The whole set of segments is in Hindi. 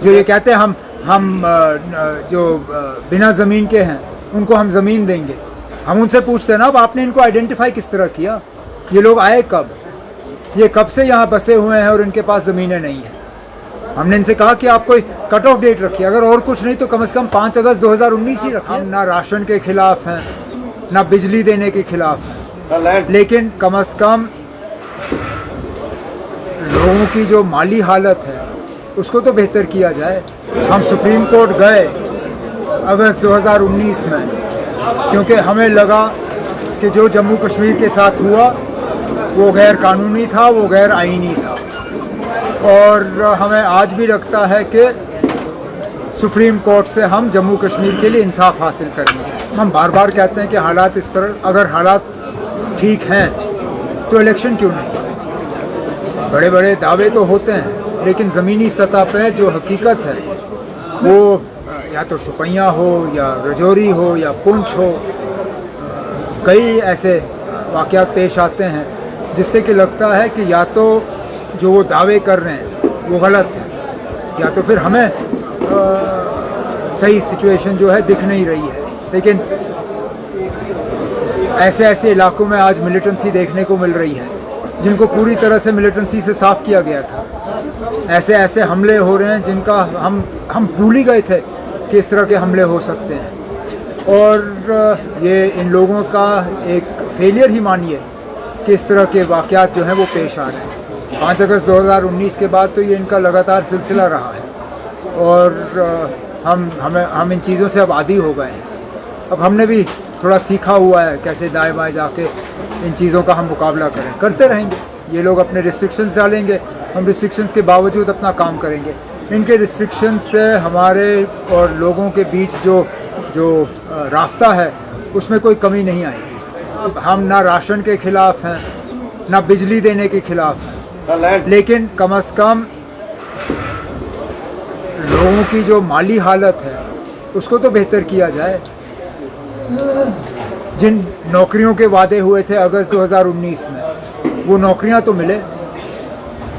जो ये कहते हैं हम जो बिना ज़मीन के हैं उनको हम ज़मीन देंगे, हम उनसे पूछते हैं ना, अब आपने इनको आइडेंटिफाई किस तरह किया? ये लोग आए कब? ये कब से यहाँ बसे हुए हैं और इनके पास ज़मीनें नहीं हैं? हमने इनसे कहा कि आप कोई कट ऑफ डेट रखिए, अगर और कुछ नहीं तो कम से कम 5 अगस्त 2019 ही रखिए। हम ना राशन के खिलाफ हैं, ना बिजली देने के खिलाफ हैं, लेकिन कम से कम लोगों की जो माली हालत है उसको तो बेहतर किया जाए। हम सुप्रीम कोर्ट गए अगस्त 2019 में क्योंकि हमें लगा कि जो जम्मू कश्मीर के साथ हुआ वो गैर कानूनी था, वो गैर आईनी था, और हमें आज भी लगता है कि सुप्रीम कोर्ट से हम जम्मू कश्मीर के लिए इंसाफ हासिल करेंगे। हम बार बार कहते हैं कि हालात इस तरह, अगर हालात ठीक हैं तो इलेक्शन क्यों नहीं? बड़े बड़े दावे तो होते हैं लेकिन ज़मीनी सतह पे जो हकीकत है वो या तो शुपैया हो या रजौरी हो या पुंछ हो, कई ऐसे वाक़यात पेश आते हैं जिससे कि लगता है कि या तो जो वो दावे कर रहे हैं वो गलत है या तो फिर हमें सही सिचुएशन जो है दिख नहीं रही है। लेकिन ऐसे ऐसे इलाकों में आज मिलिटेंसी देखने को मिल रही है जिनको पूरी तरह से मिलिटेंसी से साफ़ किया गया था। ऐसे ऐसे हमले हो रहे हैं जिनका हम भूल ही गए थे कि इस तरह के हमले हो सकते हैं, और ये इन लोगों का एक फेलियर ही मानिए कि इस तरह के वाक़यात जो हैं वो पेश आ रहे हैं। 5 अगस्त 2019 के बाद तो ये इनका लगातार सिलसिला रहा है और हम इन चीज़ों से अब आदी हो गए हैं। अब हमने भी थोड़ा सीखा हुआ है कैसे दाएं बाएं जाके इन चीज़ों का हम मुकाबला करें, करते रहेंगे। ये लोग अपने रिस्ट्रिक्शंस डालेंगे, हम रिस्ट्रिक्शंस के बावजूद अपना काम करेंगे। इनके रिस्ट्रिक्शंस से हमारे और लोगों के बीच जो रास्ता है उसमें कोई कमी नहीं आएगी। अब हम ना राशन के ख़िलाफ़ हैं, ना बिजली देने के ख़िलाफ़ हैं, लेकिन कम से कम लोगों की जो माली हालत है उसको तो बेहतर किया जाए। जिन नौकरियों के वादे हुए थे अगस्त 2019 में वो नौकरियां तो मिले।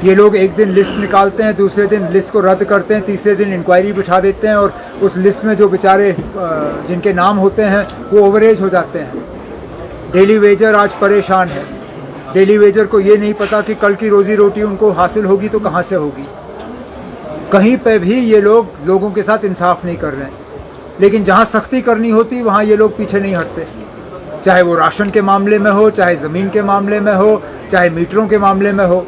ये लोग एक दिन लिस्ट निकालते हैं, दूसरे दिन लिस्ट को रद्द करते हैं, तीसरे दिन इंक्वायरी बिठा देते हैं और उस लिस्ट में जो बेचारे जिनके नाम होते हैं वो ओवरेज हो जाते हैं। डेली वेजर आज परेशान है। डेली वेजर को ये नहीं पता कि कल की रोज़ी रोटी उनको हासिल होगी तो कहाँ से होगी। कहीं पे भी ये लोग लोगों के साथ इंसाफ नहीं कर रहे हैं, लेकिन जहाँ सख्ती करनी होती वहाँ ये लोग पीछे नहीं हटते। चाहे वो राशन के मामले में हो, चाहे ज़मीन के मामले में हो, चाहे मीटरों के मामले में हो।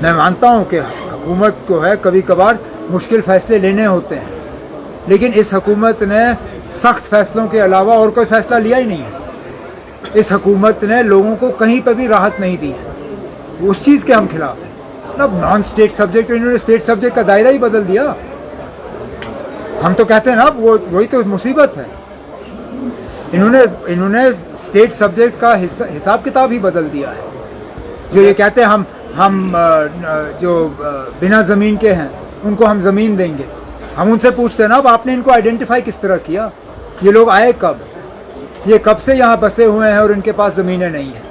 मैं मानता हूँ कि हुकूमत को है कभी कभार मुश्किल फ़ैसले लेने होते हैं, लेकिन इस हुकूमत ने सख्त फ़ैसलों के अलावा और कोई फ़ैसला लिया ही नहीं है। इस हुकूमत ने लोगों को कहीं पर भी राहत नहीं दी है। उस चीज़ के हम खिलाफ हैं। अब नॉन स्टेट सब्जेक्ट, इन्होंने स्टेट सब्जेक्ट का दायरा ही बदल दिया। हम तो कहते हैं ना वही तो मुसीबत है। इन्होंने स्टेट सब्जेक्ट का हिसाब किताब ही बदल दिया है। जो ये कहते हैं हम जो बिना ज़मीन के हैं उनको हम ज़मीन देंगे, हम उनसे पूछते हैं ना, अब आपने इनको आइडेंटिफाई किस तरह किया? ये लोग आए कब? ये कब से यहाँ बसे हुए हैं और इनके पास ज़मीनें नहीं हैं?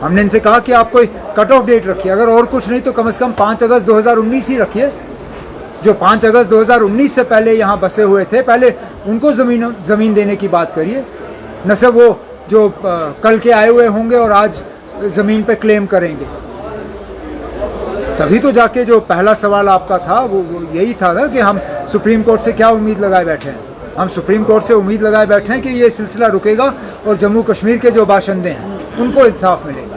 हमने इनसे कहा कि आप कोई कट ऑफ डेट रखिए, अगर और कुछ नहीं तो कम से कम 5 अगस्त 2019 ही रखिए। जो 5 अगस्त 2019 से पहले यहाँ बसे हुए थे, पहले उनको ज़मीन देने की बात करिए, न सिर्फ वो जो कल के आए हुए होंगे और आज ज़मीन पे क्लेम करेंगे। तभी तो जाके जो पहला सवाल आपका था वो यही था ना कि हम सुप्रीम कोर्ट से क्या उम्मीद लगाए बैठे हैं। हम सुप्रीम कोर्ट से उम्मीद लगाए बैठे हैं कि ये सिलसिला रुकेगा और जम्मू कश्मीर के जो बाशिंदे हैं उनको इंसाफ मिलेगा।